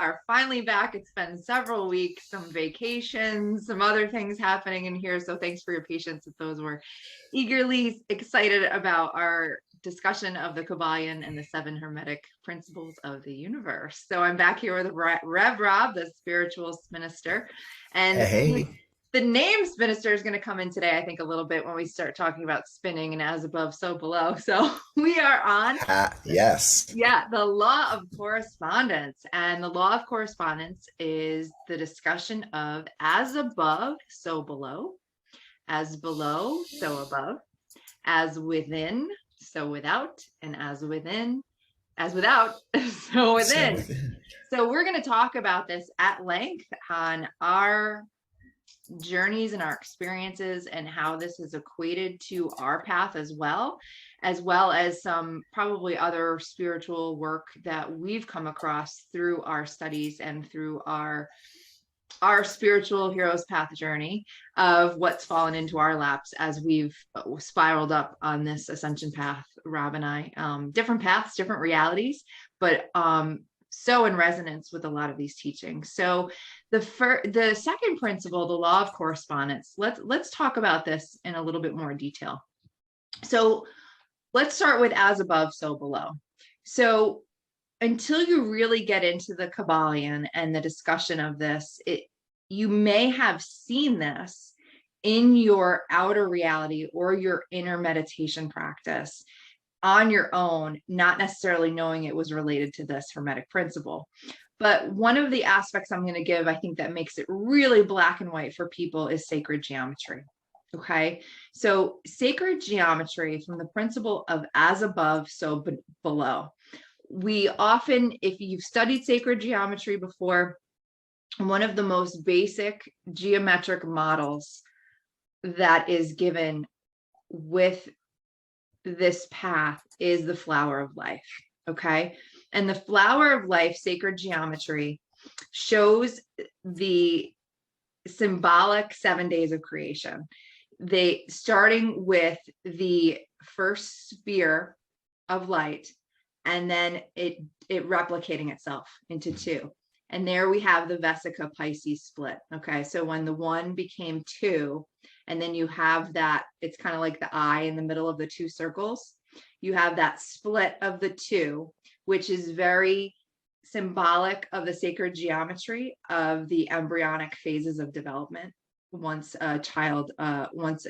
are finally back. It's been several weeks, some vacations, some other things happening in here. So thanks for your patience with those. We're eagerly excited about our discussion of the Kybalion and the 7 Hermetic Principles of the universe. So I'm back here with Rev Rob, the spiritual minister. And Hey. the name spinster is going to come in today, I think, a little bit when we start talking about spinning and as above, so below. So we are on Yes. the law of correspondence. And the law of correspondence is the discussion of as above, so below, as below, so above, as within, so without, and as within, as without, so within. So we're going to talk about this at length on our journeys and our experiences and how this is equated to our path as well as some probably other spiritual work that we've come across through our studies and through our spiritual hero's path journey of what's fallen into our laps as we've spiraled up on this ascension path, Rob and I. Different paths, different realities, but so in resonance with a lot of these teachings. So the second principle, the law of correspondence, let's talk about this in a little bit more detail. So let's start with as above, so below. So until you really get into the Kybalion and the discussion of this, you may have seen this in your outer reality or your inner meditation practice on your own, not necessarily knowing it was related to this Hermetic principle. But one of the aspects I'm going to give, I think, that makes it really black and white for people is sacred geometry. Okay, so sacred geometry from the principle of as above, so below. We often, if you've studied sacred geometry before, one of the most basic geometric models that is given with this path is the flower of life. Okay, and the flower of life, sacred geometry, shows the symbolic 7 days of creation. They starting with the first sphere of light, and then it replicating itself into 2. And there we have the Vesica Pisces split. Okay, so when the 1 became 2, and then you have that, it's kind of like the eye in the middle of the 2 circles. You have that split of the 2, which is very symbolic of the sacred geometry of the embryonic phases of development once a child, once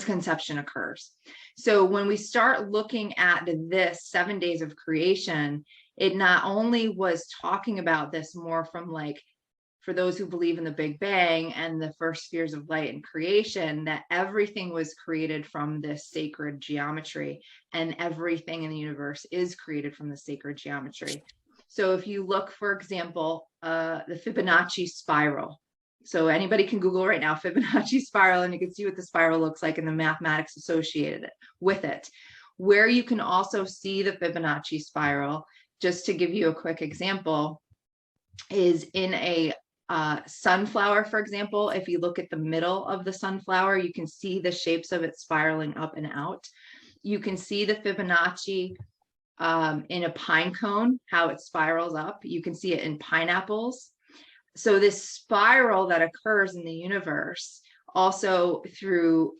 conception occurs. So when we start looking at this 7 days of creation, it not only was talking about this more from like, for those who believe in the Big Bang and the first spheres of light and creation, that everything was created from this sacred geometry, and everything in the universe is created from the sacred geometry. So if you look, for example, the Fibonacci spiral. So anybody can Google right now Fibonacci spiral, and you can see what the spiral looks like and the mathematics associated with it. Where you can also see the Fibonacci spiral, just to give you a quick example, is in a sunflower, for example. If you look at the middle of the sunflower, you can see the shapes of it spiraling up and out. You can see the Fibonacci in a pine cone, how it spirals up. You can see it in pineapples. So this spiral that occurs in the universe, also through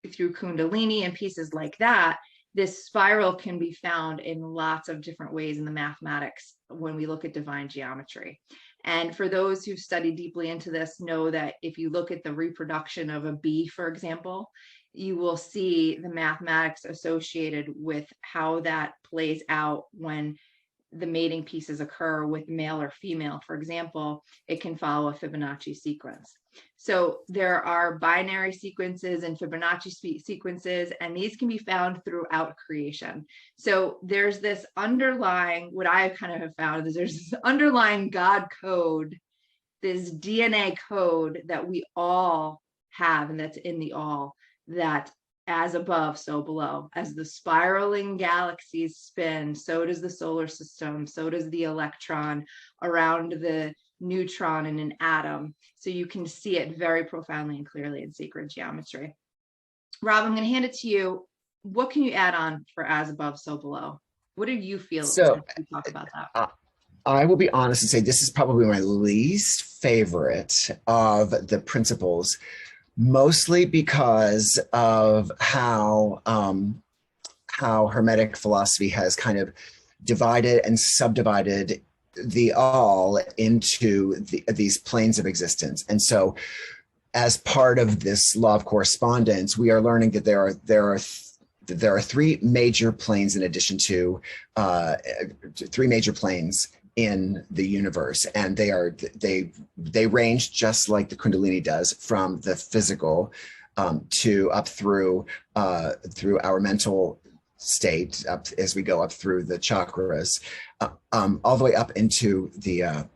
Kundalini and pieces like that, this spiral can be found in lots of different ways in the mathematics when we look at divine geometry. And for those who study deeply into this, know that if you look at the reproduction of a bee, for example, you will see the mathematics associated with how that plays out when the mating pieces occur with male or female. For example, it can follow a Fibonacci sequence. So there are binary sequences and Fibonacci sequences, and these can be found throughout creation. So there's this underlying, what I kind of have found is there's this underlying God code, this DNA code that we all have, and that's in the all, that as above, so below. As the spiraling galaxies spin, so does the solar system, so does the electron around the neutron in an atom. So you can see it very profoundly and clearly in sacred geometry. Rob, I'm going to hand it to you. What can you add on for as above, so below? What do you feel So when you talk about that? I will be honest and say this is probably my least favorite of the principles, mostly because of how Hermetic philosophy has kind of divided and subdivided the all into these planes of existence. And so, as part of this law of correspondence, we are learning that there are three major planes in addition to three major planes in the universe, and they range just like the Kundalini does, from the physical to up through our mental state, up as we go up through the chakras, all the way up into the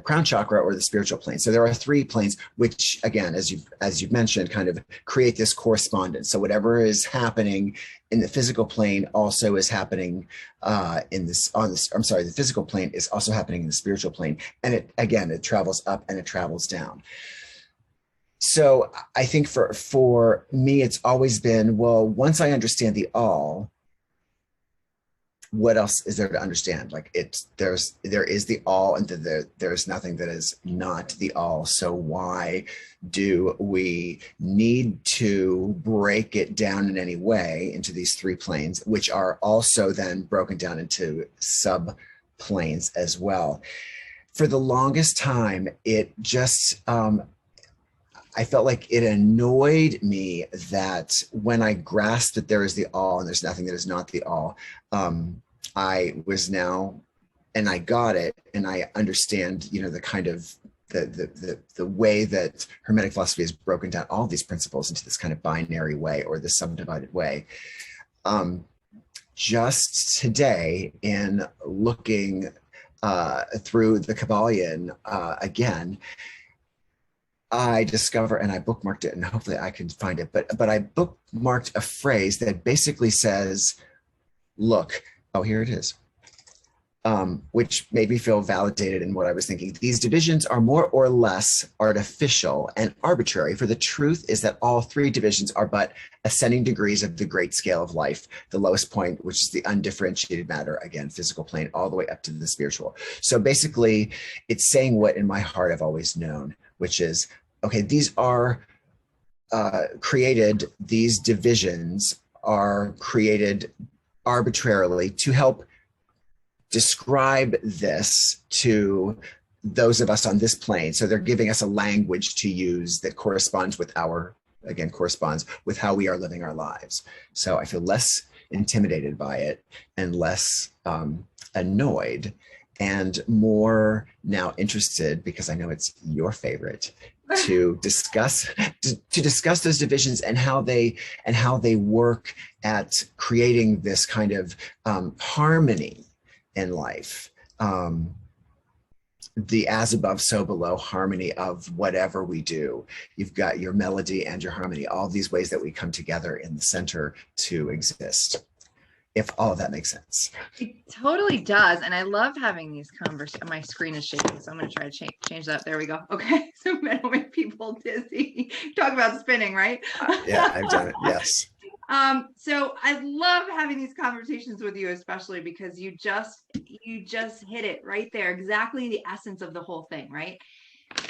crown chakra, or the spiritual plane. So there are three planes, which again, as you've mentioned, kind of create this correspondence. So whatever is happening in the physical plane also is happening the physical plane is also happening in the spiritual plane. And it travels up and it travels down. So I think for me, it's always been, well, once I understand the all, what else is there to understand? Like there is the all, and there's nothing that is not the all. So why do we need to break it down in any way into these three planes, which are also then broken down into sub planes as well? For the longest time, it just I felt like it annoyed me that when I grasped that there is the all and there's nothing that is not the all, I was now, and I got it, and I understand, the kind of the way that Hermetic philosophy has broken down all these principles into this kind of binary way, or this subdivided way. Just today, in looking through the Kybalion again, I discover, and I bookmarked it, and hopefully I can find it, but I bookmarked a phrase that basically says, look, oh, here it is, which made me feel validated in what I was thinking. These divisions are more or less artificial and arbitrary, for the truth is that all three divisions are but ascending degrees of the great scale of life, the lowest point, which is the undifferentiated matter, again, physical plane, all the way up to the spiritual. So basically, it's saying what in my heart I've always known, which is, okay, these are these divisions are created arbitrarily to help describe this to those of us on this plane. So they're giving us a language to use that corresponds with how we are living our lives. So I feel less intimidated by it and less annoyed, and more now interested, because I know it's your favorite, to discuss those divisions and how they work at creating this kind of harmony in life, the as above so below harmony of whatever we do. You've got your melody and your harmony, all these ways that we come together in the center to exist, if all of that makes sense. It totally does. And I love having these conversations. My screen is shaking, so I'm going to try to change that. There we go. Okay. So that'll make people dizzy. Talk about spinning, right? Yeah, I've done it. Yes. So I love having these conversations with you, especially because you just hit it right there. Exactly the essence of the whole thing, right?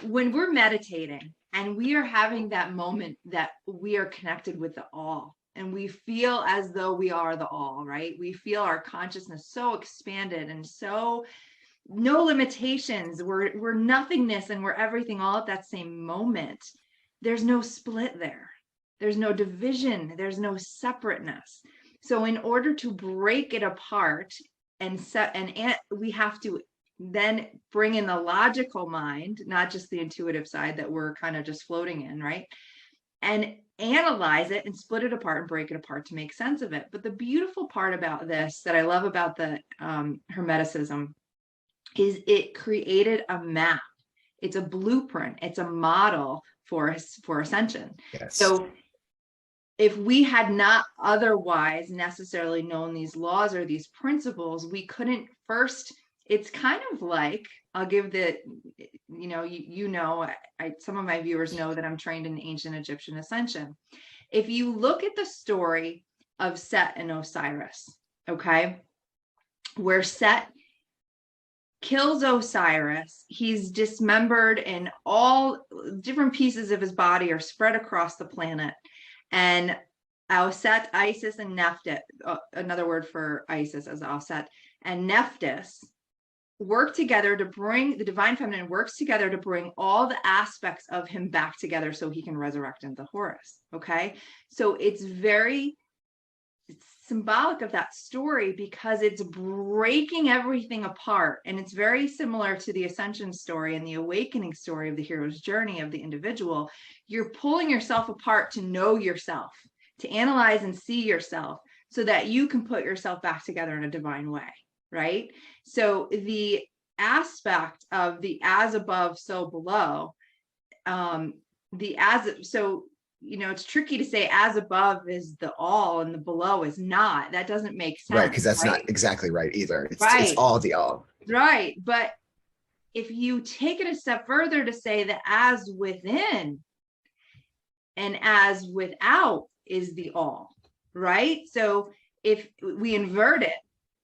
When we're meditating and we are having that moment that we are connected with the all, and we feel as though we are the all, right? We feel our consciousness so expanded and so no limitations. We're nothingness and we're everything all at that same moment. There's no split there. There's no division. There's no separateness. So in order to break it apart and we have to then bring in the logical mind, not just the intuitive side that we're kind of just floating in, right? And analyze it and split it apart and break it apart to make sense of it. But the beautiful part about this that I love about the Hermeticism is it created a map. It's a blueprint. It's a model for ascension. Yes. So if we had not otherwise necessarily known these laws or these principles, we couldn't first. It's kind of like, I'll give some of my viewers know that I'm trained in ancient Egyptian ascension. If you look at the story of Set and Osiris, okay, where Set kills Osiris. He's dismembered, and all different pieces of his body are spread across the planet. And Auset, Isis, and Nephthys, another word for Isis as Auset, and Nephthys work together to bring, the divine feminine works together to bring all the aspects of him back together so he can resurrect into Horus. Okay. So it's symbolic of that story because it's breaking everything apart. And it's very similar to the ascension story and the awakening story of the hero's journey of the individual. You're pulling yourself apart to know yourself, to analyze and see yourself so that you can put yourself back together in a divine way. Right. So the aspect of the as above, so below, it's tricky to say as above is the all and the below is not. That doesn't make sense. Right. Because that's not exactly right either. Right. It's all the all. Right. But if you take it a step further to say that as within and as without is the all, right? So if we invert it,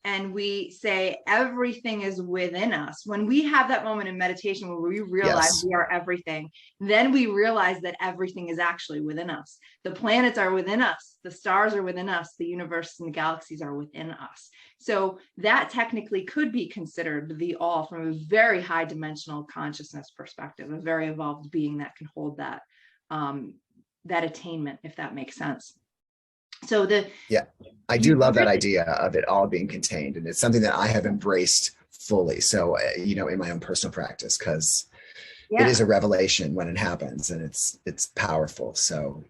and we say everything is within us, when we have that moment in meditation where we realize we are everything, then we realize that everything is actually within us. The planets are within us, the stars are within us, the universe and the galaxies are within us. So that technically could be considered the all from a very high dimensional consciousness perspective, a very evolved being that can hold that attainment, if that makes sense. So I do love that idea of it all being contained, and it's something that I have embraced fully. So, in my own personal practice, because it is a revelation when it happens, and it's powerful. So,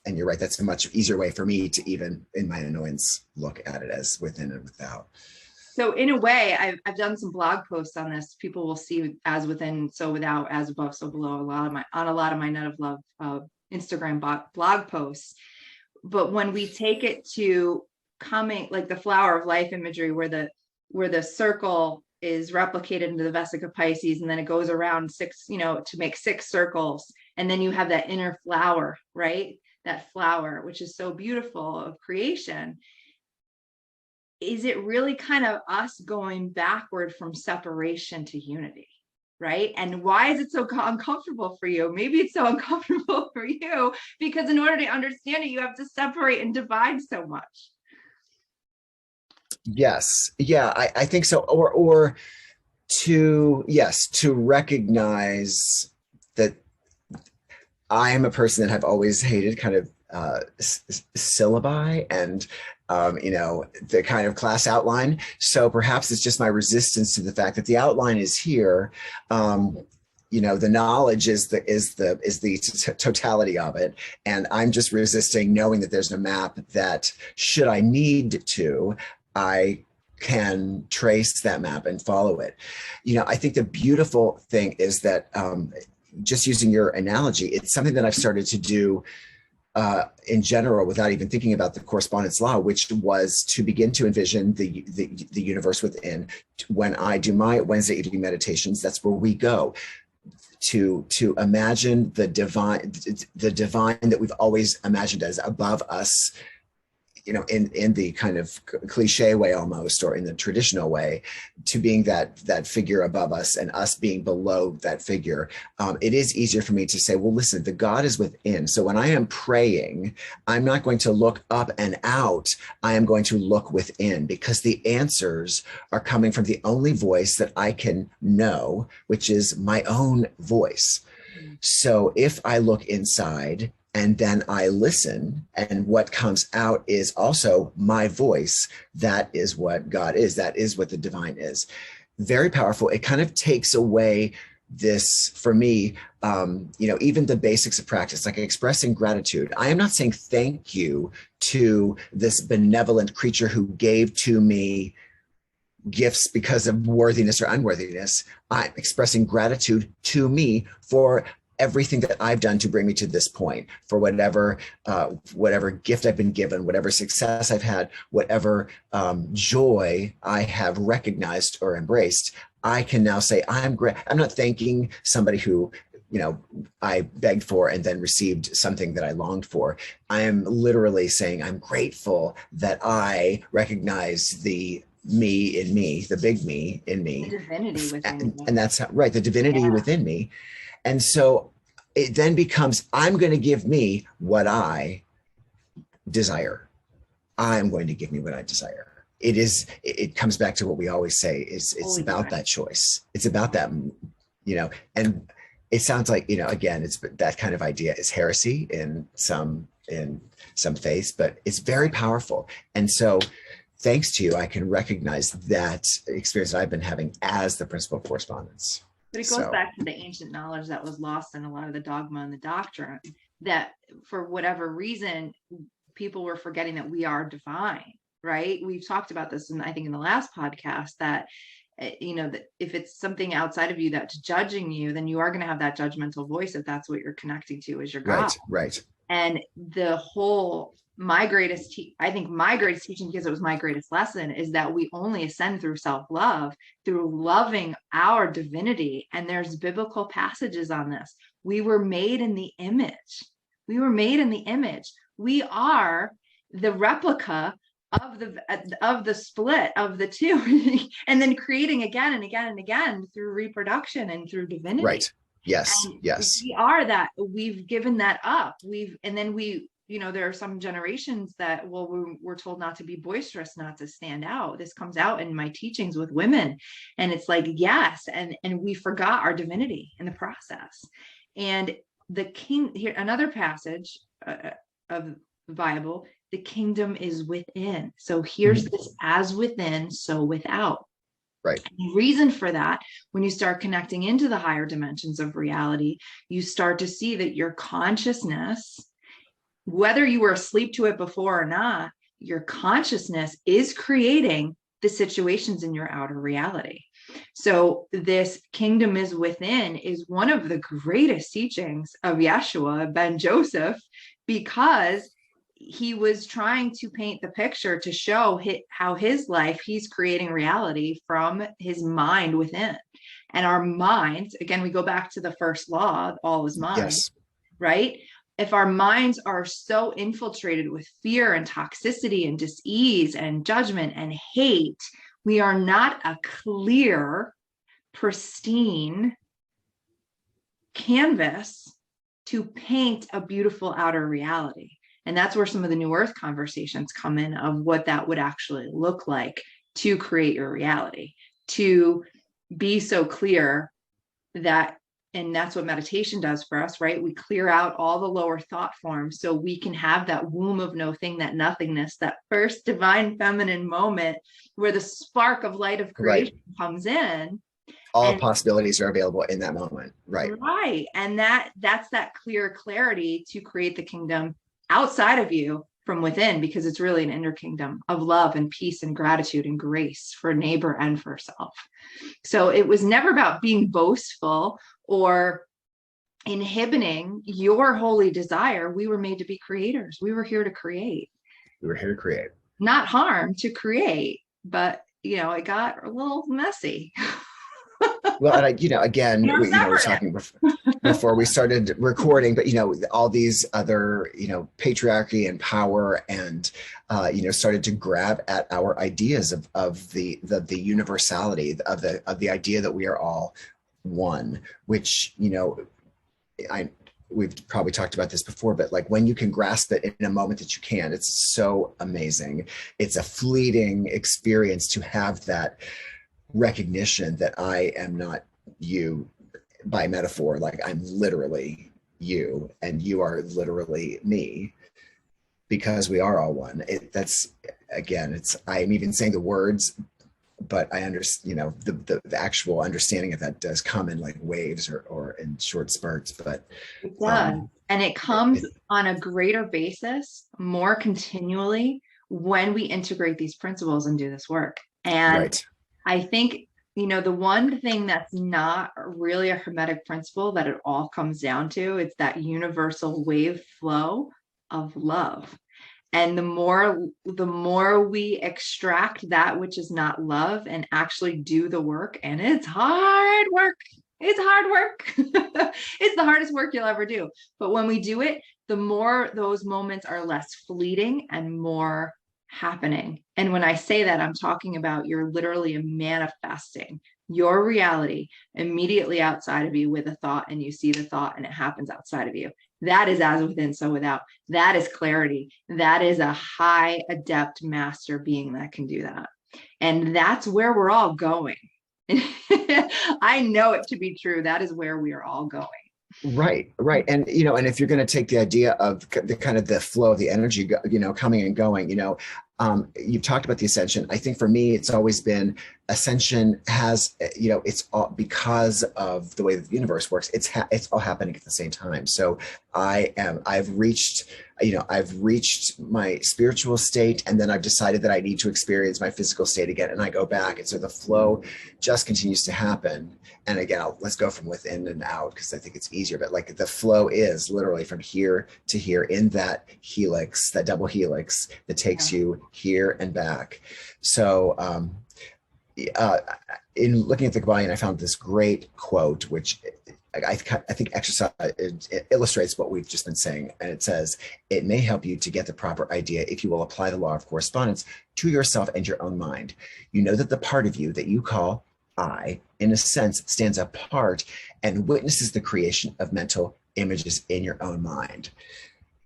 and you're right, that's a much easier way for me to even in my annoyance look at it as within and without. So in a way, I've done some blog posts on this. People will see as within, so without, as above, so below. On a lot of my Net of Love Instagram blog posts. But when we take it to coming, like the flower of life imagery, where the circle is replicated into the Vesica Pisces, and then it goes around six, to make 6 circles, and then you have that inner flower, right? That flower, which is so beautiful of creation. Is it really kind of us going backward from separation to unity? Right? And why is it so uncomfortable for you? Maybe it's so uncomfortable for you because in order to understand it, you have to separate and divide so much. Yes. Yeah, I think so. Or to recognize that I am a person that have always hated kind of syllabi and the kind of class outline. So perhaps it's just my resistance to the fact that the outline is here. The knowledge is the totality of it, and I'm just resisting knowing that there's a map that, should I need to, I can trace that map and follow it. I think the beautiful thing is that just using your analogy, it's something that I've started to do in general, without even thinking about the correspondence law, which was to begin to envision the universe within. When I do my Wednesday evening meditations, that's where we go to imagine the divine that we've always imagined as above us, in the kind of cliche way almost, or in the traditional way, to being that figure above us and us being below that figure. It is easier for me to say, well, listen, the God is within. So when I am praying, I'm not going to look up and out. I am going to look within, because the answers are coming from the only voice that I can know, which is my own voice. So if I look inside and then I listen, and what comes out is also my voice, that is what God is. That is what the divine is. Very powerful. It kind of takes away this, for me, even the basics of practice, like expressing gratitude. I am not saying thank you to this benevolent creature who gave to me gifts because of worthiness or unworthiness. I'm expressing gratitude to me for everything that I've done to bring me to this point, for whatever gift I've been given, whatever success I've had, whatever joy I have recognized or embraced. I can now say, I'm not thanking somebody who, I begged for and then received something that I longed for. I am literally saying I'm grateful that I recognize the me in me, the big me in The me. divinity within you. And that's right, the divinity Yeah. within me. And so it then becomes, I'm going to give me what I desire. I'm going to give me what I desire. It comes back to what we always say is it's Holy about divine. that choice. It's about that, and it sounds like, again, it's that kind of idea is heresy in some faiths, but it's very powerful. And so thanks to you, I can recognize that experience that I've been having as the principle of correspondence. But it goes So, back to the ancient knowledge that was lost in a lot of the dogma and the doctrine, that for whatever reason, people were forgetting that we are divine, right? We've talked about this, I think in the last podcast, that that if it's something outside of you that's judging you, then you are going to have that judgmental voice if that's what you're connecting to as your God. right. And the whole, I think my greatest teaching, because it was my greatest lesson, is that we only ascend through self-love, through loving our divinity. And there's biblical passages on this. We were made in the image. We were made in the image. We are the replica of the split of the two, and then creating again and again and again through reproduction and through divinity. Right. Yes. And yes. we are that. We've given that up. There are some generations that, we're told not to be boisterous, not to stand out. This comes out in my teachings with women, and it's like, yes, and we forgot our divinity in the process. And the king here, another passage of the Bible, the kingdom is within. So here's this, as within, so without. Right. And the reason for that, when you start connecting into the higher dimensions of reality, you start to see that your consciousness, whether you were asleep to it before or not, your consciousness is creating the situations in your outer reality. So this kingdom is within is one of the greatest teachings of Yeshua ben Joseph, because he was trying to paint the picture to show how his life, he's creating reality from his mind within. And our minds, again, we go back to the first law, all is mind, yes. right? If our minds are so infiltrated with fear and toxicity and dis-ease and judgment and hate, we are not a clear, pristine canvas to paint a beautiful outer reality. And that's where some of the New Earth conversations come in, of what that would actually look like to create your reality, to be so clear that, and that's what meditation does for us, right? We clear out all the lower thought forms so we can have that womb of no thing, that nothingness, that first divine feminine moment where the spark of light of creation comes in. All possibilities are available in that moment. Right. Right. And that's that clear clarity to create the kingdom outside of you from within, because it's really an inner kingdom of love and peace and gratitude and grace for neighbor and for self. So it was never about being boastful or inhibiting your holy desire. We were made to be creators. We were here to create. We were here to create. Not harm, to create. But, it got a little messy. Well, and again, we were talking before we started recording, but all these other patriarchy and power and started to grab at our ideas of the universality of the idea that we are all one, which we've probably talked about this before, but like when you can grasp it in a moment that you can, it's so amazing. It's a fleeting experience to have that recognition that I am not you by metaphor, like I'm literally you and you are literally me, because we are all one. I'm even saying the words, but I understand, the actual understanding of that does come in like waves or in short spurts, but it does. And it comes on a greater basis, more continually, when we integrate these principles and do this work. And I think, the one thing that's not really a Hermetic principle that it all comes down to, it's that universal wave flow of love. And the more we extract that which is not love and actually do the work, and it's hard work. It's hard work. It's the hardest work you'll ever do. But when we do it, the more those moments are less fleeting and more happening. And when I say that, I'm talking about you're literally manifesting your reality immediately outside of you with a thought, and you see the thought and it happens outside of you. That is as within, so without. That is clarity. That is a high adept master being that can do that. And that's where we're all going. I know it to be true. That is where we are all going. Right, right. And, you know, and if you're going to take the idea of the kind of the flow of the energy, you know, coming and going, you know, you've talked about the ascension. I think for me, it's always been ascension has, you know, it's all because of the way that the universe works. It's all happening at the same time. So I've reached, you know, I've reached my spiritual state, and then I've decided that I need to experience my physical state again, and I go back. And so the flow just continues to happen. And again, let's go from within and out, because I think it's easier, but like the flow is literally from here to here in that helix, that double helix that takes you here and back. So, in looking at the Kybalion, I found this great quote, which I think exercise it illustrates what we've just been saying. And it says, it may help you to get the proper idea if you will apply the law of correspondence to yourself and your own mind. You know that the part of you that you call I, in a sense, stands apart and witnesses the creation of mental images in your own mind.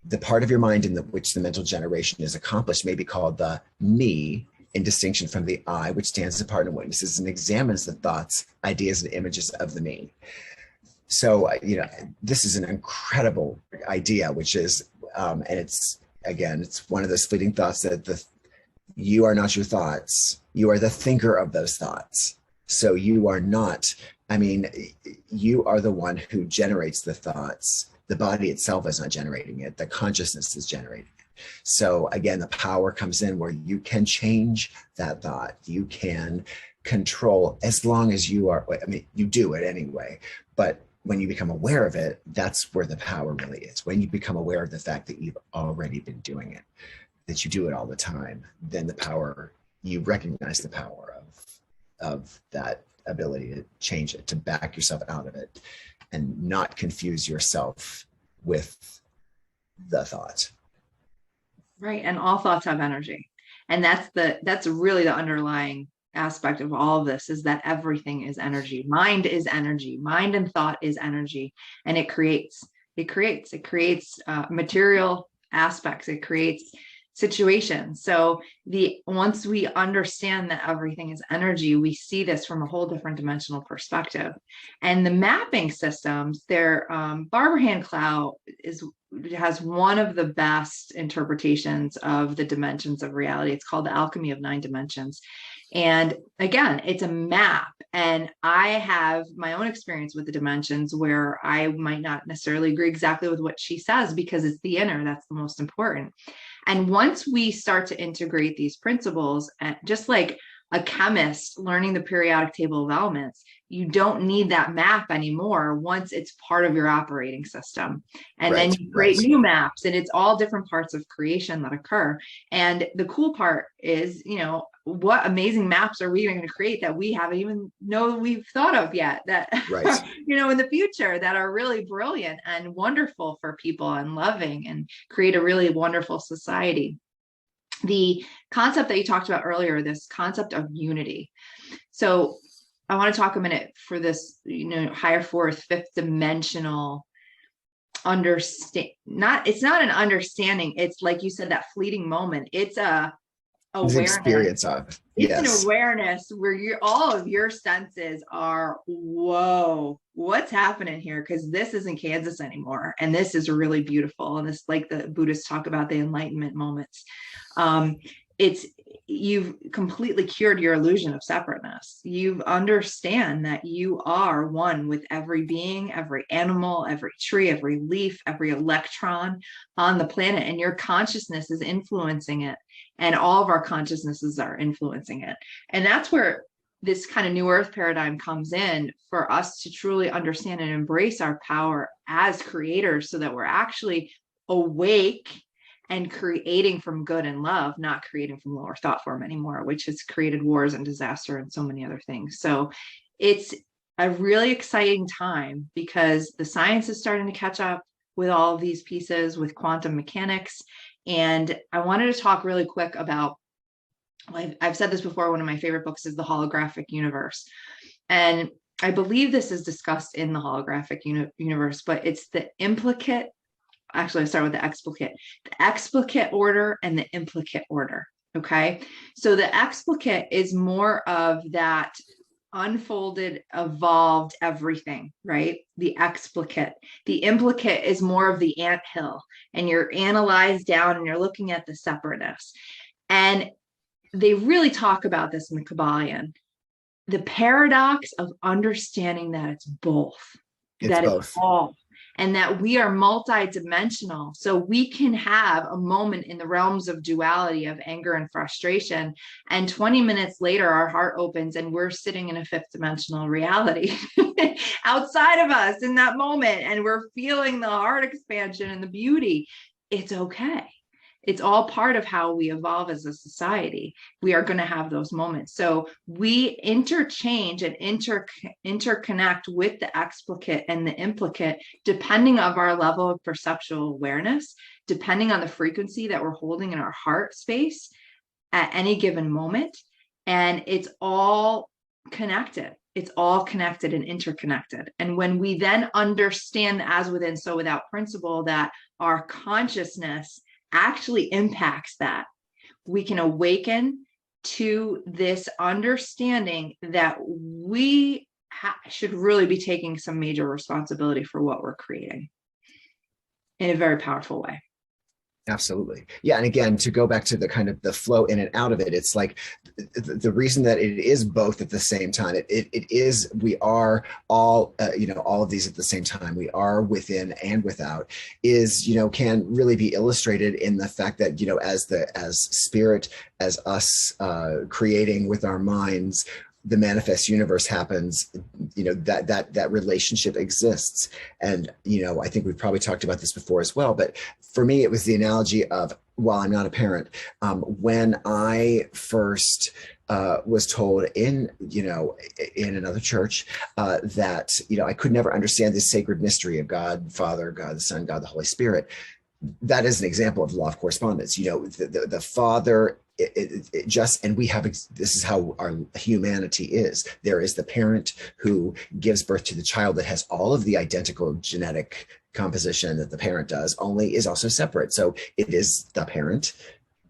The part of your mind in which the mental generation is accomplished may be called the me, in distinction from the I, which stands apart and witnesses and examines the thoughts, ideas, and images of the me. So, you know, this is an incredible idea, which is, and it's, again, it's one of those fleeting thoughts that you are not your thoughts. You are the thinker of those thoughts. So you are not, I mean, you are the one who generates the thoughts. The body itself is not generating it. The consciousness is generating it. So again, the power comes in where you can change that thought. You can control, as long as you are, I mean, you do it anyway, but when you become aware of it, that's where the power really is. When you become aware of the fact that you've already been doing it, that you do it all the time, then the power, you recognize the power of that ability to change it, to back yourself out of it and not confuse yourself with the thought. Right. And all thoughts have energy. And that's really the underlying aspect of all of this, is that everything is energy. Mind is energy. Mind and thought is energy. And it creates material aspects. It creates situations. So once we understand that everything is energy, we see this from a whole different dimensional perspective. And the mapping systems, Barbara Hand Clow has one of the best interpretations of the dimensions of reality. It's called the Alchemy of Nine Dimensions. And again, it's a map. And I have my own experience with the dimensions where I might not necessarily agree exactly with what she says, because it's the inner that's the most important. And once we start to integrate these principles, just like a chemist learning the periodic table of elements, you don't need that map anymore once it's part of your operating system. And then you create new maps, and it's all different parts of creation that occur. And the cool part is, you know, what amazing maps are we going to create that we haven't even know we've thought of yet, that you know, in the future, that are really brilliant and wonderful for people and loving, and create a really wonderful society. The concept that you talked about earlier, this concept of unity. So I want to talk a minute for this, you know, higher fourth, fifth dimensional understand. It's not an understanding. It's like you said, that fleeting moment. It's a awareness. Experience of. It's an awareness where all of your senses are, whoa, what's happening here? Because this isn't Kansas anymore. And this is really beautiful. And it's like the Buddhists talk about the enlightenment moments. You've completely cured your illusion of separateness. You understand that you are one with every being, every animal, every tree, every leaf, every electron on the planet, and your consciousness is influencing it. And all of our consciousnesses are influencing it. And that's where this kind of new earth paradigm comes in, for us to truly understand and embrace our power as creators, so that we're actually awake and creating from good and love, not creating from lower thought form anymore, which has created wars and disaster and so many other things. So it's a really exciting time, because the science is starting to catch up with all of these pieces, with quantum mechanics. And I wanted to talk really quick about, I've said this before, one of my favorite books is The Holographic Universe. And I believe this is discussed in the holographic universe, but it's the implicate. Actually, I start with the explicate order and the implicate order. Okay. So the explicate is more of that unfolded, evolved everything, right? The explicate. The implicate is more of the anthill, and you're analyzed down and you're looking at the separateness. And they really talk about this in the Kybalion. The paradox of understanding that it's both, It's that it's both. all, and that we are multidimensional. So we can have a moment in the realms of duality of anger and frustration, and 20 minutes later, our heart opens and we're sitting in a fifth dimensional reality outside of us in that moment, and we're feeling the heart expansion and the beauty. It's okay. It's all part of how we evolve as a society. We are going to have those moments. So we interchange and interconnect with the explicate and the implicate, depending on our level of perceptual awareness, depending on the frequency that we're holding in our heart space at any given moment. And it's all connected. It's all connected and interconnected. And when we then understand the as within, so without principle, that our consciousness actually impacts that, we can awaken to this understanding that we should really be taking some major responsibility for what we're creating in a very powerful way. Absolutely. Yeah. And again, to go back to the kind of the flow in and out of it, it's like the reason that it is both at the same time. It is, we are all, all of these at the same time. We are within and without is, can really be illustrated in the fact that, as spirit, as us creating with our minds, the manifest universe happens, that relationship exists. And, I think we've probably talked about this before as well, but for me, it was the analogy of, while I'm not a parent, when I first was told in another church that, I could never understand this sacred mystery of God, Father, God, the Son, God, the Holy Spirit. That is an example of the law of correspondence. The Father, and we have, this is how our humanity is. There is the parent who gives birth to the child that has all of the identical genetic composition that the parent does, only is also separate. So it is the parent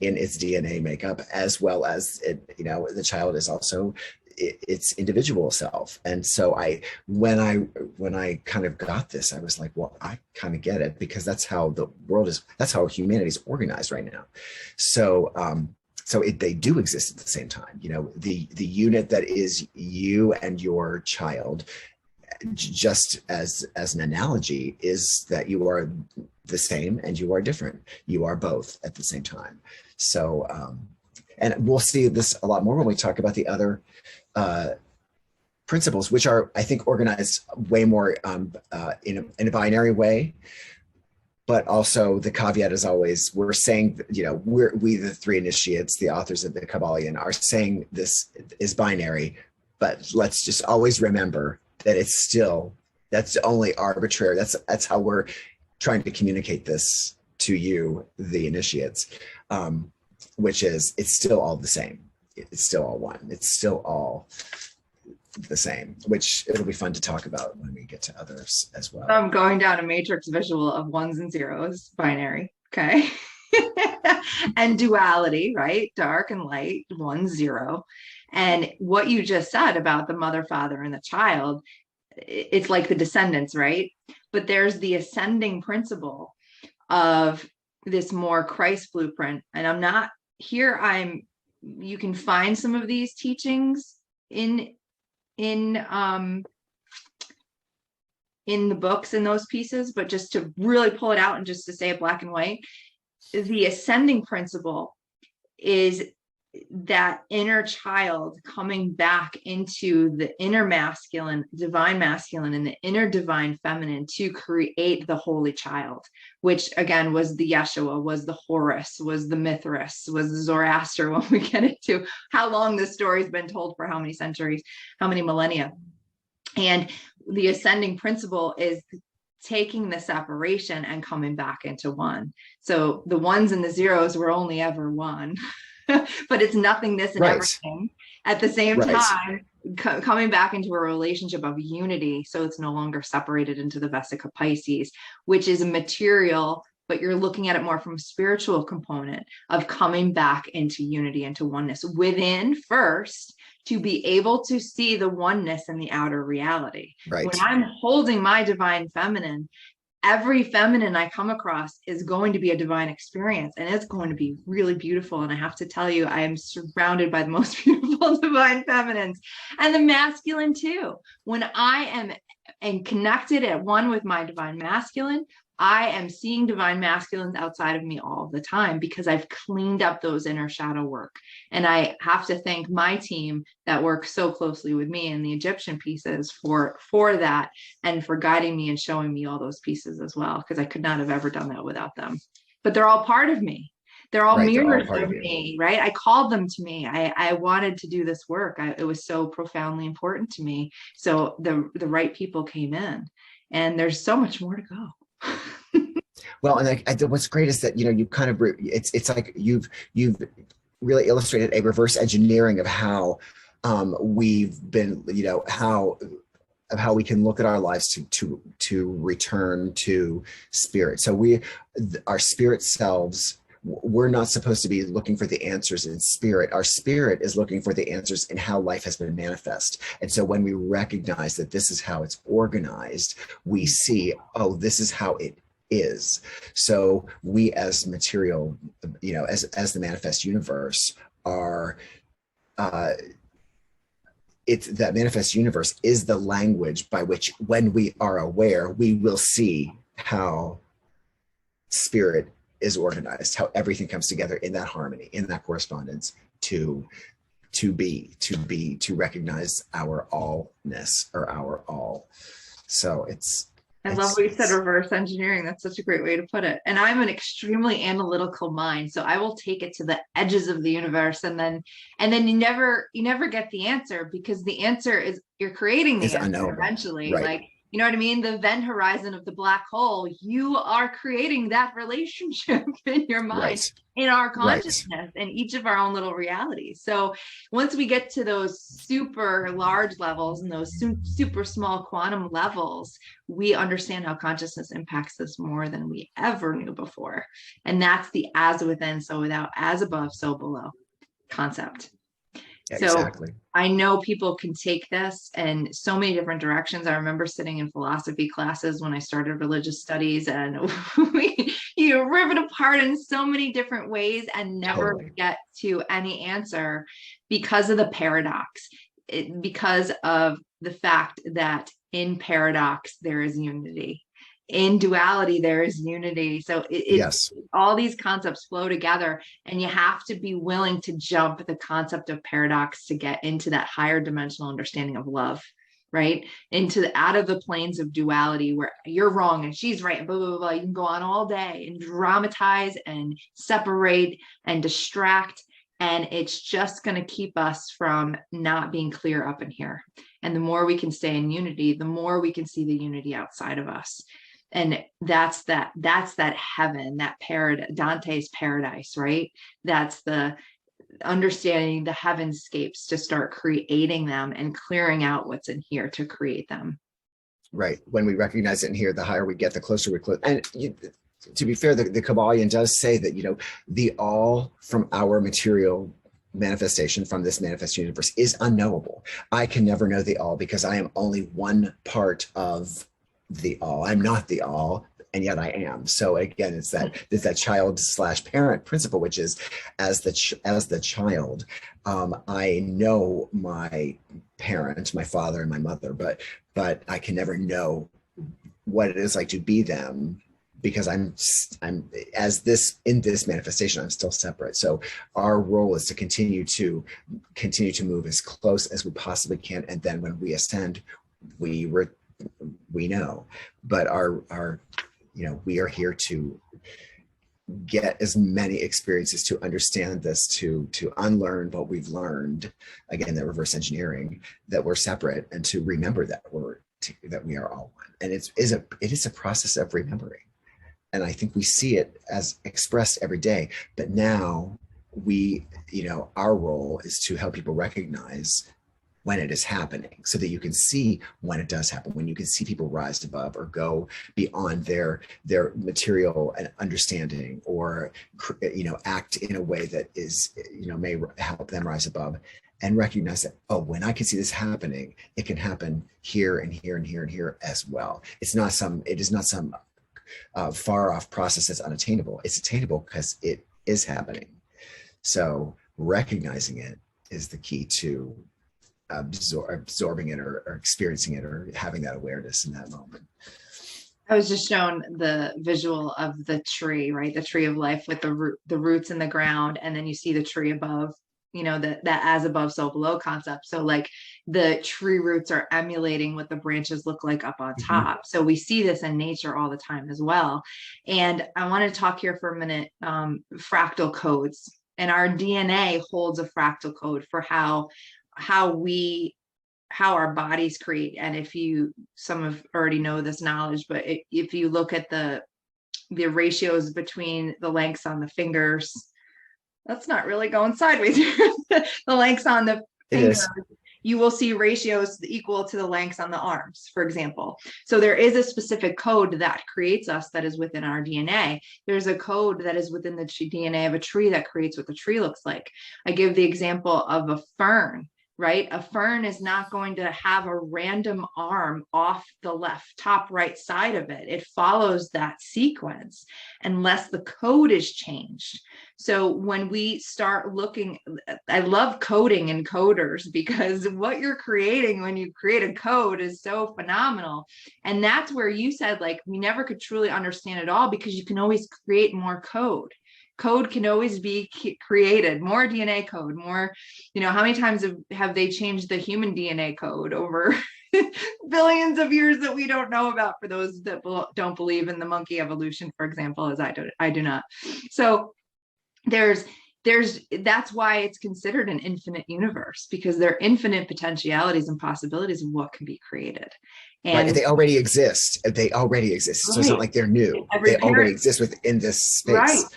in its DNA makeup, as well as the child is also its individual self. And so when I kind of got this, I was like, well, I kind of get it, because that's how the world is, that's how humanity is organized right now. So they do exist at the same time. The unit that is you and your child, just as an analogy, is that you are the same and you are different. You are both at the same time. So, and we'll see this a lot more when we talk about the other principles, which are, I think, organized way more in a binary way. But also the caveat is always, we're saying, we the three initiates, the authors of the Kybalion, are saying this is binary, but let's just always remember that that's only arbitrary. That's how we're trying to communicate this to you, the initiates, which is, it's still all the same. It's still all one. It's still all the same, which it'll be fun to talk about when we get to others as well. I'm going down a matrix visual of ones and zeros, binary. Okay. And duality, right? Dark and light, 1, 0. And what you just said about the mother, father, and the child, it's like the descendants, right? But there's the ascending principle of this more Christ blueprint. And I'm not here. You can find some of these teachings in the books in those pieces, but just to really pull it out and just to say it black and white, the ascending principle is that inner child coming back into the inner masculine, divine masculine, and the inner divine feminine to create the holy child, which again was the Yeshua, was the Horus, was the Mithras, was the Zoroaster, when we get into how long this story's been told, for how many centuries, how many millennia. And the ascending principle is taking the separation and coming back into one. So the ones and the zeros were only ever one, but it's nothingness and Right. everything at the same Right. time, coming back into a relationship of unity. So it's no longer separated into the Vesica Pisces, which is a material, but you're looking at it more from a spiritual component of coming back into unity, into oneness within first, to be able to see the oneness in the outer reality. Right. When I'm holding my divine feminine, every feminine I come across is going to be a divine experience, and it's going to be really beautiful. And I have to tell you, I am surrounded by the most beautiful divine feminines, and the masculine too. When I am and connected at one with my divine masculine, I am seeing divine masculines outside of me all the time because I've cleaned up those inner shadow work. And I have to thank my team that works so closely with me and the Egyptian pieces for that, and for guiding me and showing me all those pieces as well, because I could not have ever done that without them. But they're all part of me. They're all Right. They're all mirrors part of of you. me, right? I called them to me. I wanted to do this work. It was so profoundly important to me. So the right people came in, and there's so much more to go. Well, and what's great is that, you kind of, it's like you've really illustrated a reverse engineering of how we've been, how we can look at our lives to return to spirit. So our spirit selves, we're not supposed to be looking for the answers in spirit. Our spirit is looking for the answers in how life has been manifest. And so when we recognize that this is how it's organized, we see, oh, this is how it is. So we as material, as the manifest universe are, that manifest universe is the language by which, when we are aware, we will see how spirit is organized, how everything comes together in that harmony, in that correspondence to recognize our allness, or our all. So I love what you said, reverse engineering. That's such a great way to put it. And I'm an extremely analytical mind, so I will take it to the edges of the universe, and then you never get the answer, because the answer is, you're creating the answer eventually. Right. Like, you know what I mean? The event horizon of the black hole, you are creating that relationship in your mind, right. in our consciousness, in each of our own little realities. So once we get to those super large levels and those super small quantum levels, we understand how consciousness impacts us more than we ever knew before. And that's the as within, so without, as above, so below concept. Exactly. So I know people can take this in so many different directions. I remember sitting in philosophy classes when I started religious studies, and we rip it apart in so many different ways and never get to any answer, because of the paradox, because of the fact that in paradox there is unity. In duality, there is unity. So it's all these concepts flow together, and you have to be willing to jump the concept of paradox to get into that higher dimensional understanding of love, right? Out of the planes of duality, where you're wrong and she's right, blah, blah, blah. You can go on all day and dramatize and separate and distract, and it's just going to keep us from not being clear up in here. And the more we can stay in unity, the more we can see the unity outside of us. And that's that heaven, that Dante's paradise, right? That's the understanding the heavenscapes, to start creating them and clearing out what's in here to create them. Right. When we recognize it in here, the higher we get, the closer we close. And to be fair, the Kybalion does say that, the all from our material manifestation, from this manifest universe, is unknowable. I can never know the all, because I am only one part of the all. I'm not the all, and yet I am. So again, it's that child/parent principle, which is, as the child, I know my parent, my father and my mother, but I can never know what it is like to be them, because I'm in this manifestation, I'm still separate. So our role is to continue to move as close as we possibly can, and then when we ascend, we know. But we are here to get as many experiences to understand this, to unlearn what we've learned, again, that reverse engineering, that we're separate, and to remember that we're that we are all one. And it is a process of remembering. And I think we see it as expressed every day. But now our role is to help people recognize when it is happening, so that you can see when it does happen, when you can see people rise above or go beyond their material and understanding, or act in a way that is may help them rise above, and recognize that, oh, when I can see this happening, it can happen here and here and here and here as well. It is not some far off process that's unattainable. It's attainable because it is happening. So recognizing it is the key to absorbing it, or experiencing it, or having that awareness in that moment. I was just shown the visual of the tree, right? The tree of life with the roots in the ground, and then you see the tree above, that as above, so below concept. So like the tree roots are emulating what the branches look like up on top. So we see this in nature all the time as well. And I want to talk here for a minute, fractal codes. And our DNA holds a fractal code for how our bodies create. And some of already know this knowledge, but if you look at the ratios between the lengths on the fingers, that's not really going sideways. The lengths on the fingers, you will see ratios equal to the lengths on the arms, for example. So there is a specific code that creates us that is within our DNA. There's a code that is within the DNA of a tree that creates what the tree looks like. I give the example of a fern. Right? A fern is not going to have a random arm off the left top right side of it. It follows that sequence unless the code is changed. So when we start looking, I love coding and coders, because what you're creating when you create a code is so phenomenal. And that's where you said, like, we never could truly understand it all, because you can always create more code. Code can always be created, more DNA code, more, how many times have they changed the human DNA code over billions of years that we don't know about, for those that don't believe in the monkey evolution, for example, as I do not. So that's why it's considered an infinite universe, because there are infinite potentialities and possibilities of what can be created. And they already exist. So it's not like they're new. They already exist within this space.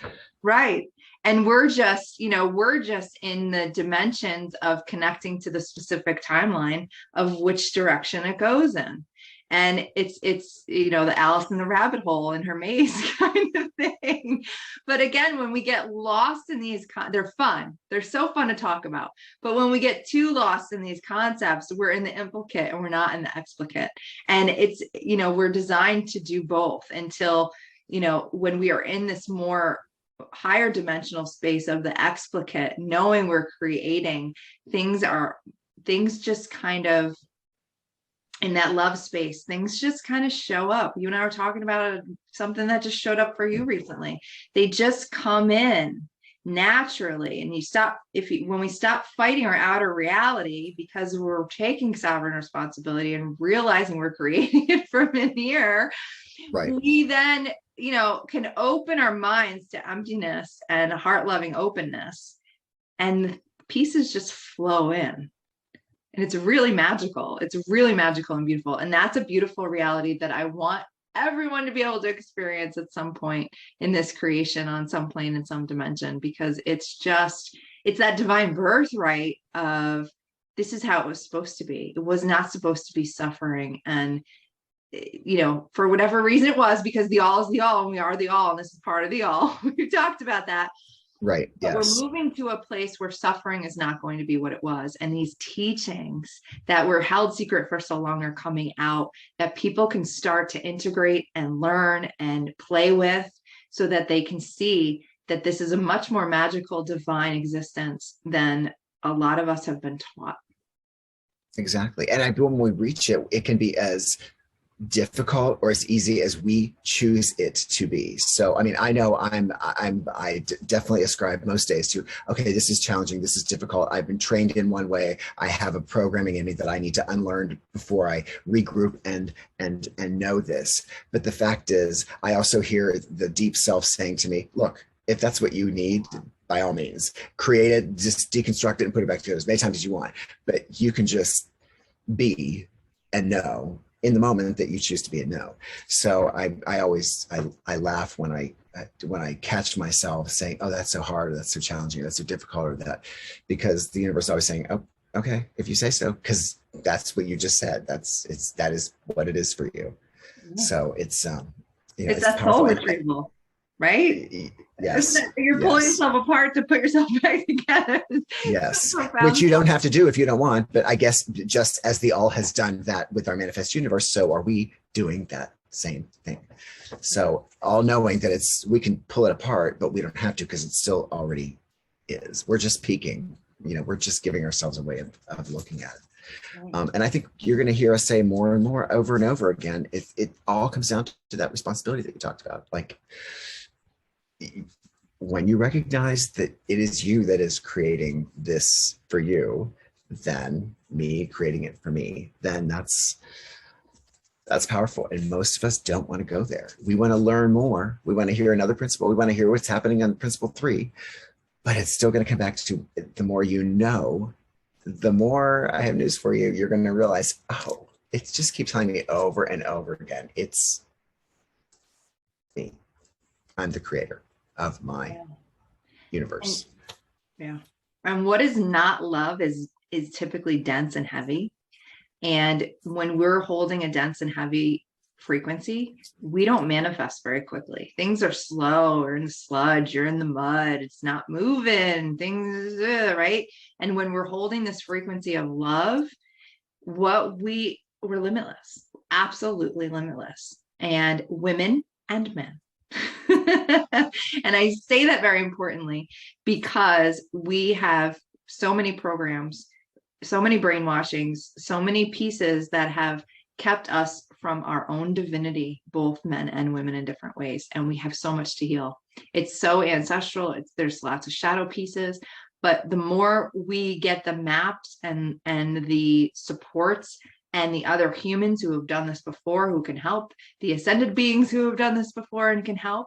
Right. And we're just in the dimensions of connecting to the specific timeline of which direction it goes in. And it's the Alice in the rabbit hole in her maze kind of thing. But again, when we get lost in these, they're fun. They're so fun to talk about. But when we get too lost in these concepts, we're in the implicate and we're not in the explicate. And it's, we're designed to do both until, when we are in this more higher dimensional space of the explicate, knowing we're creating, things just kind of, in that love space, things just kind of show up. You and I were talking about something that just showed up for you recently. They just come in naturally. And when we stop fighting our outer reality, because we're taking sovereign responsibility and realizing we're creating it from in here, right, we then can open our minds to emptiness and heart-loving openness, and pieces just flow in. And it's really magical. It's really magical and beautiful. And that's a beautiful reality that I want everyone to be able to experience at some point in this creation, on some plane, in some dimension, because it's that divine birthright of, this is how it was supposed to be. It was not supposed to be suffering. And for whatever reason it was, because the all is the all, and we are the all, and this is part of the all. We talked about that. Right. But yes. We're moving to a place where suffering is not going to be what it was. And these teachings that were held secret for so long are coming out, that people can start to integrate and learn and play with, so that they can see that this is a much more magical, divine existence than a lot of us have been taught. Exactly. And when we reach it, it can be as difficult or as easy as we choose it to be. So, I mean, I know I definitely ascribe most days to, okay, this is challenging. This is difficult. I've been trained in one way. I have a programming in me that I need to unlearn before I regroup and know this. But the fact is, I also hear the deep self saying to me, look, if that's what you need, by all means, create it, just deconstruct it and put it back together as many times as you want. But you can just be and know in the moment that you choose to be a no. So I always laugh when I catch myself saying, oh, that's so hard, or that's so challenging, or that's so difficult, or that, because the universe is always saying, oh, okay, if you say so, because that's what you just said. That is what it is for you. Yeah. So it's It's it's that soul powerful. retrieval, right? Yes, You're pulling yes, yourself apart to put yourself back together. yes. So Which profound. you don't have to do if you don't want. But I guess just as the all has done that with our manifest universe, so are we doing that same thing. So all knowing that we can pull it apart, but we don't have to, because it still already is. We're just peeking. We're just giving ourselves a way of looking at it. And I think you're going to hear us say more and more over and over again. It all comes down to that responsibility that you talked about. Like, when you recognize that it is you that is creating this for you, then me creating it for me, then that's powerful. And most of us don't want to go there. We want to learn more. We want to hear another principle. We want to hear what's happening on principle 3, but it's still going to come back to, the more you know, the more, I have news for you, you're going to realize, oh, it just keeps telling me over and over again, it's me. I'm the creator of my universe. Yeah. And what is not love is typically dense and heavy. And when we're holding a dense and heavy frequency, we don't manifest very quickly. Things are slow, or in the sludge, you're in the mud, it's not moving, things, right? And when we're holding this frequency of love, we're limitless, absolutely limitless. And women and men. And I say that very importantly, because we have so many programs, so many brainwashings, so many pieces that have kept us from our own divinity, both men and women, in different ways. And we have so much to heal. It's so ancestral. There's lots of shadow pieces, but the more we get the maps and the supports and the other humans who have done this before, who can help, the ascended beings who have done this before and can help,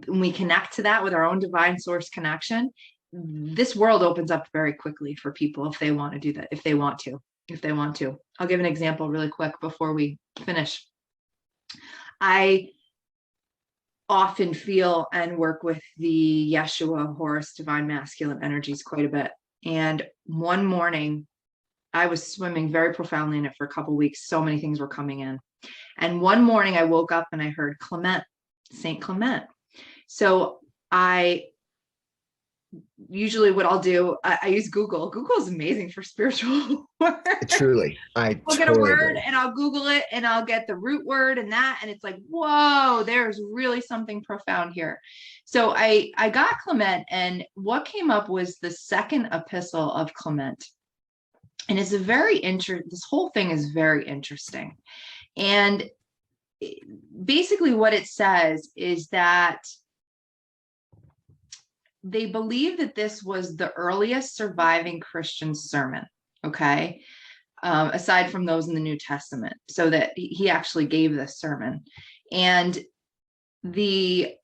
we connect to that with our own divine source connection, this world opens up very quickly for people if they want to do that, if they want to. I'll give an example really quick before we finish. I often feel and work with the Yeshua, Horus, divine masculine energies quite a bit. And one morning, I was swimming very profoundly in it for a couple of weeks. So many things were coming in. And one morning I woke up and I heard Clement, Saint Clement. So usually what I'll do, I use Google. Google is amazing for spiritual work. Truly. I'll get a word and I'll Google it and I'll get the root word and that. And it's like, whoa, there's really something profound here. So I got Clement, and what came up was the second epistle of Clement. And it's this whole thing is very interesting. And basically what it says is that they believe that this was the earliest surviving Christian sermon, okay? Aside from those in the New Testament, so that he actually gave this sermon. And the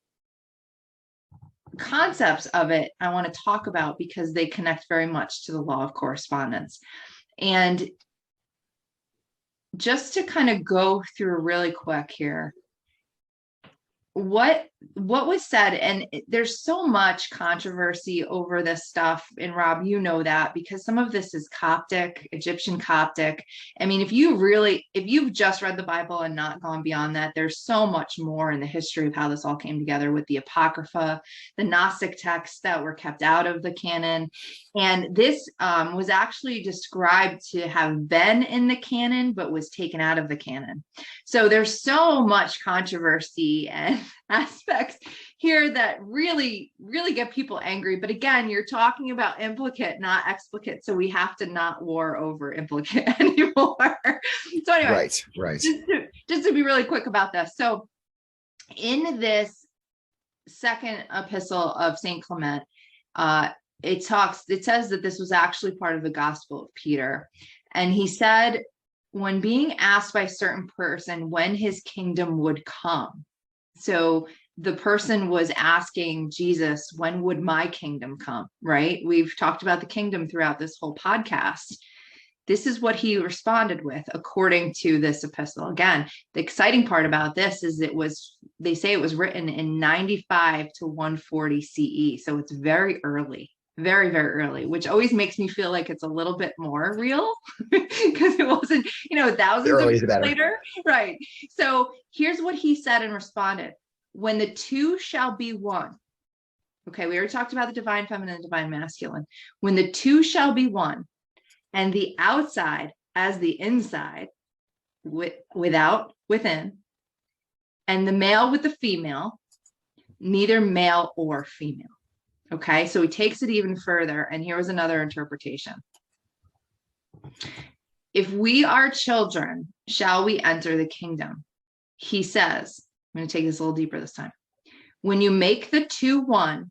concepts of it I want to talk about because they connect very much to the law of correspondence. And just to kind of go through really quick here, what was said, and there's so much controversy over this stuff, and Rob, you know that, because some of this is Coptic, Egyptian Coptic. I mean, if you've just read the Bible and not gone beyond that, there's so much more in the history of how this all came together with the Apocrypha, the Gnostic texts that were kept out of the canon. And this was actually described to have been in the canon, but was taken out of the canon. So there's so much controversy and aspects here that really, really get people angry. But again, you're talking about implicate, not explicate. So we have to not war over implicate anymore. So anyway, right. Just to be really quick about this. So in this second epistle of Saint Clement, it says that this was actually part of the Gospel of Peter. And he said, when being asked by a certain person when his kingdom would come. So the person was asking Jesus, when would my kingdom come, right? We've talked about the kingdom throughout this whole podcast. this is what he responded with according to this epistle. Again, the exciting part about this is they say it was written in 95 to 140 CE. So it's very early, very, very early, which always makes me feel like it's a little bit more real because it wasn't, thousands of years later. Right. So here's what he said and responded. When the two shall be one. Okay, we already talked about the divine feminine and divine masculine. When the two shall be one, and the outside as the inside, without, within, and the male with the female, neither male or female. Okay, so he takes it even further, and here was another interpretation. If we are children, shall we enter the kingdom? He says, I'm going to take this a little deeper this time. When you make the two one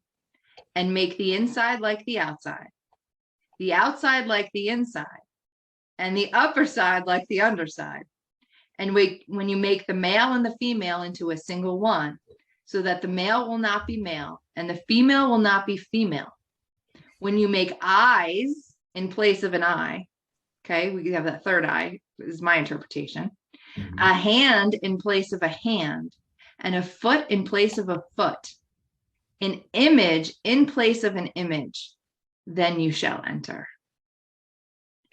and make the inside like the outside like the inside, and the upper side like the underside, and when you make the male and the female into a single one, so that the male will not be male and the female will not be female. When you make eyes in place of an eye, okay, we have that third eye, is my interpretation, a hand in place of a hand, and a foot in place of a foot, an image in place of an image, then you shall enter.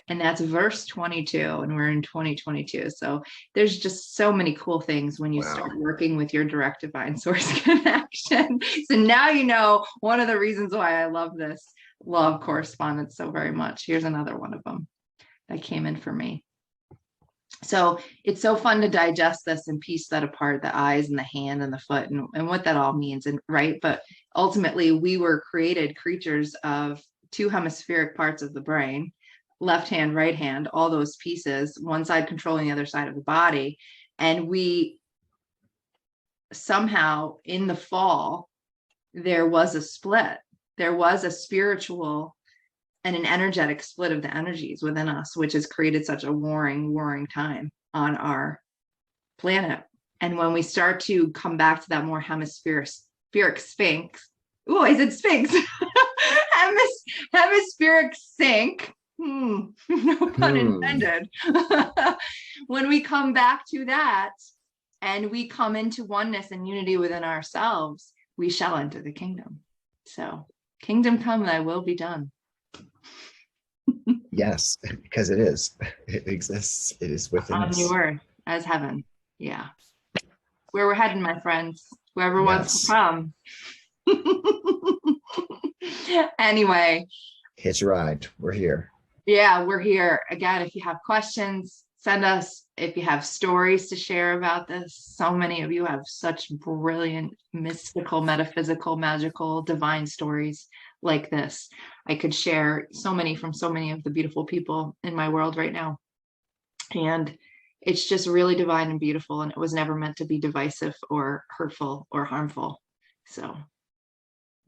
And that's verse 22, and we're in 2022. So there's just so many cool things when you start working with your direct divine source connection. So now you know one of the reasons why I love this law of correspondence so very much. Here's another one of them that came in for me. So it's so fun to digest this and piece that apart, the eyes and the hand and the foot and what that all means. And right. But ultimately, we were created creatures of two hemispheric parts of the brain, left hand, right hand, all those pieces, one side controlling the other side of the body. And we somehow in the fall, there was a split. There was a spiritual and an energetic split of the energies within us, which has created such a warring time on our planet. And when we start to come back to that more hemispheric sphinx, oh, I said sphinx, hemispheric sync, no pun intended. When we come back to that and we come into oneness and unity within ourselves, we shall enter the kingdom. So kingdom come, thy will be done. Yes, because it is. It exists. It is within us. On the earth as heaven. Yeah. Where we're heading, my friends. Whoever wants to come. Anyway. Hitch a ride. We're here. Yeah, we're here. Again, if you have questions, send us. If you have stories to share about this, so many of you have such brilliant, mystical, metaphysical, magical, divine stories like this. I could share so many from so many of the beautiful people in my world right now. And it's just really divine and beautiful. And it was never meant to be divisive or hurtful or harmful. So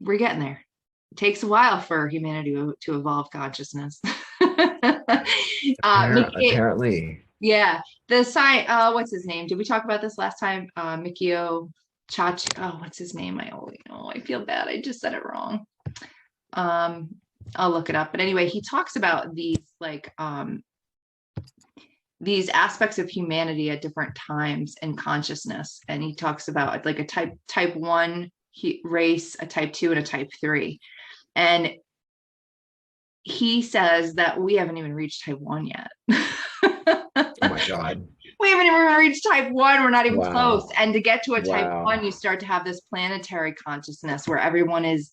we're getting there. It takes a while for humanity to evolve consciousness. Apparently. Yeah. The sign, what's his name? Did we talk about this last time? Mikio Chachi. Oh, what's his name? I feel bad. I just said it wrong. I'll look it up. But anyway, he talks about these these aspects of humanity at different times in consciousness. And he talks about like a type 1 race, a type 2, and a type 3. And he says that we haven't even reached type 1 yet. Oh my God. We haven't even reached type 1. We're not even close. And to get to a type 1, you start to have this planetary consciousness where everyone is,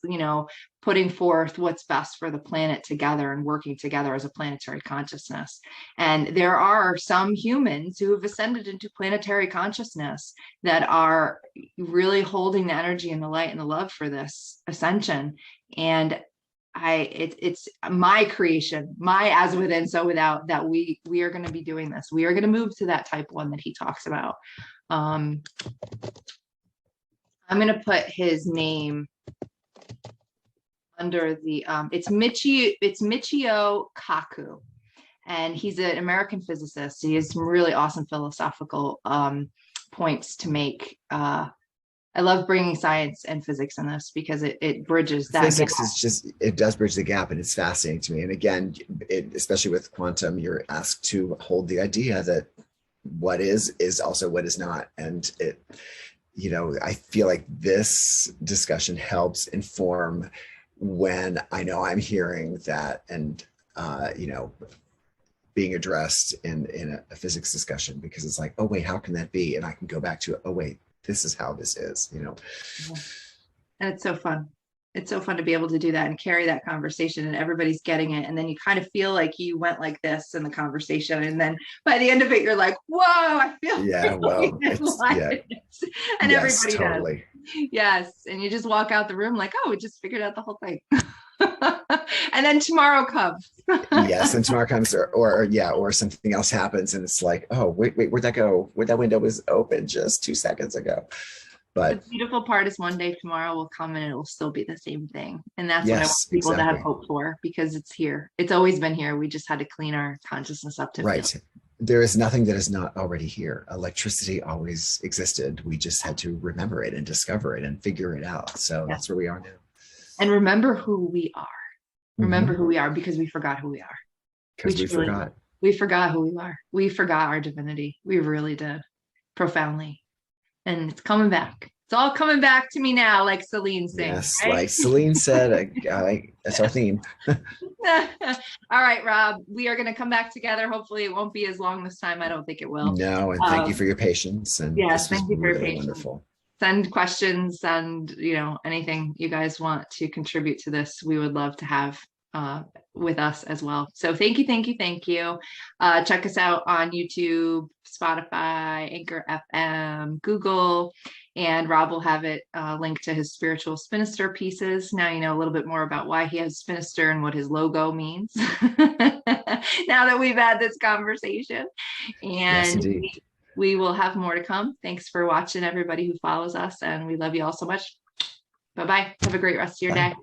putting forth what's best for the planet together and working together as a planetary consciousness. And there are some humans who have ascended into planetary consciousness that are really holding the energy and the light and the love for this ascension. And it's my creation, my as within, so without, that we are going to be doing this. We are going to move to that type 1 that he talks about. I'm going to put his name under the, it's Michio Kaku, and he's an American physicist. He has some really awesome philosophical points to make I love bringing science and physics in this because it bridges that gap. Physics is just, it does bridge the gap, and it's fascinating to me. And again, especially with quantum, you're asked to hold the idea that what is also what is not. And it, I feel like this discussion helps inform when I know I'm hearing that, and being addressed in a physics discussion, because it's like, oh wait, how can that be? And I can go back to, oh wait, this is how this is. And it's so fun. It's so fun to be able to do that and carry that conversation, and everybody's getting it. And then you kind of feel like you went like this in the conversation. And then by the end of it, you're like, whoa, I feel yeah. And yes, everybody totally. does. Yes. And you just walk out the room like, oh, we just figured out the whole thing. And then tomorrow comes. Yes, and tomorrow comes, or something else happens, and it's like, oh wait, where'd that go? That window was open just 2 seconds ago. But the beautiful part is one day tomorrow will come and it will still be the same thing. And that's what I want people to have hope for, because it's here. It's always been here. We just had to clean our consciousness up to right. There is nothing that is not already here. Electricity always existed. We just had to remember it and discover it and figure it out. So that's where we are now. And remember who we are. Remember who we are, because we forgot who we are. Because we forgot. We forgot who we are. We forgot our divinity. We really did, profoundly. And it's coming back. It's all coming back to me now, like Celine sings. Yes, right? like Celine said, that's our theme. All right, Rob, we are going to come back together. Hopefully it won't be as long this time. I don't think it will. No, and thank you for your patience. And yes, thank you for your patience. Wonderful. Send questions, and anything you guys want to contribute to this, we would love to have with us as well. So thank you. Check us out on YouTube, Spotify, Anchor FM, Google, and Rob will have it linked to his spiritual Spinister pieces. Now you know a little bit more about why he has Spinister and what his logo means. Now that we've had this conversation, and yes, we will have more to come. Thanks for watching, everybody who follows us, and we love you all so much. Bye-bye. Have a great rest of your day.